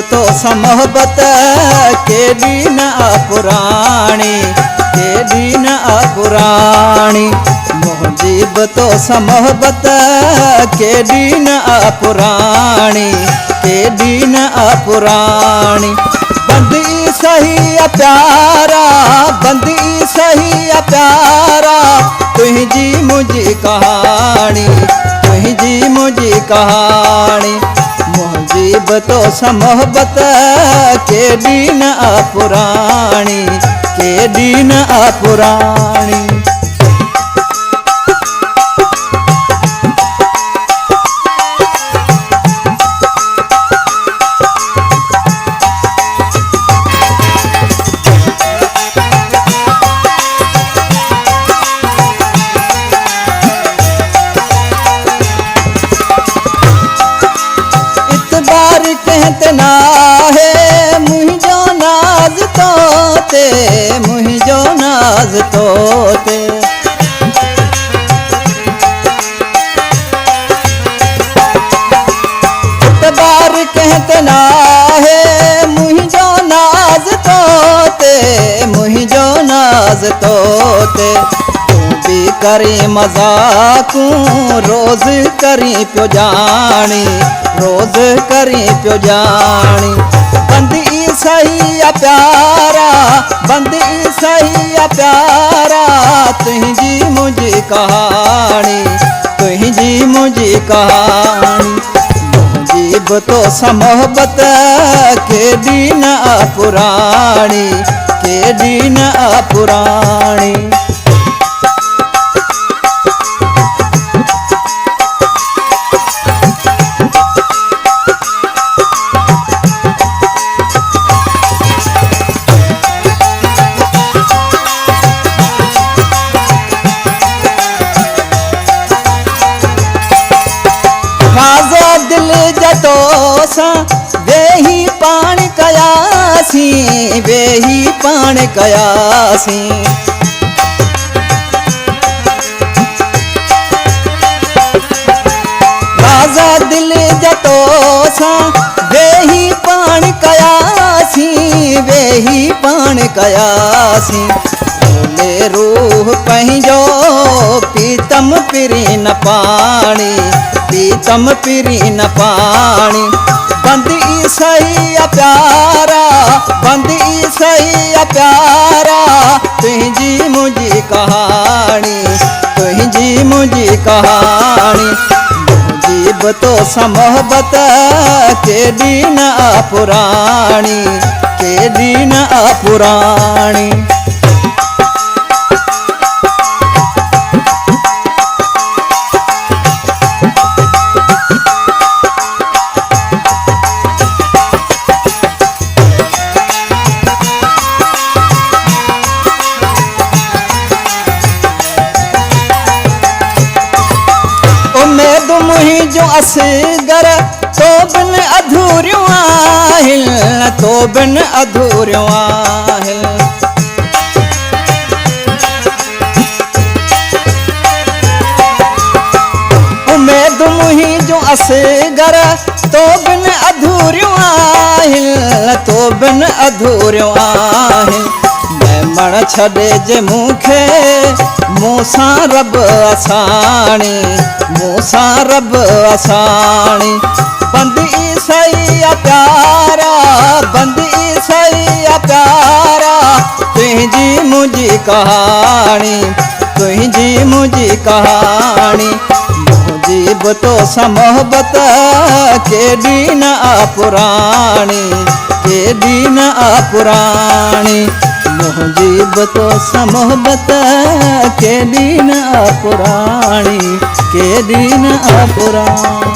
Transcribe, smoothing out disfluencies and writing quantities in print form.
तो मोहब्बत केॾी न पुराणी, केॾी न पुराणी। मुंहिंजी तो मोहब्बत केॾी न पुराणी, केॾी न पुराणी। बंदी सही प्यारा, बंदी सही प्यारा, तुंहिंजी मुंहिंजी कहाणी, तुंहिंजी मुंहिंजी कहाणी। मुंहिंजी तो मोहब्बत केॾी न पुराणी, केॾी न पुराणी। कहते ना है मुझो नाज तोते, मुझो नाज तोते। इतबार कहते ना है मुझो नाज तोते, मुझो नाज तोते। भी करी मजाकू रोज करी पियो जानी, रोज करी पियो जानी। बंदी सही प्यारा, बंदी सही प्यारा, तुंहिंजी मुंहिंजी कहानी, तुंहिंजी मुंहिंजी कहानी। मुंहिंजी तो मोहब्बत केॾी न पुराणी, केॾी न पुराणी। दिल जतो सा वेही पाण कयासी, वेही पाण कयासी। राजा दिल जतो सा वेही पाण कयासी, वेही पाण कयासी। बोले रूह पंहिंजो पीतम पिरी न पाणी, पीतम पिरी न पाणी। बंदी सही प्यारा, बंदी सही प्यारा, तुंहिंजी मुंहिंजी कहानी, तुंहिंजी मुंहिंजी कहानी। मुंहिंजी तो मोहब्बत केॾी न पुराणी, केॾी न पुराणी। उम्मीद मुंहिंजो असगर तो बिन अधूरियूं आहिनि, तो बिन अधूरियूं आहिनि। उम्मीद मुंहिंजो असगर तो बिन अधूरियूं आहिनि, तो बिन अधूरियूं आहिनि। मण छॾे जे मूंखे मूंसां रब असाणी, मूंसां रब असाणी। बंदी सही प्यारा, बंदी सही प्यारा, तुंहिंजी मुंहिंजी कहानी, तुंहिंजी मुंहिंजी कहानी। मुंहिंजी तो मोहब्बत केॾी न पुराणी, केॾी न पुराणी। मुंहिंजी तो मोहब्बत केॾी न पुराणी, केॾी न पुराणी।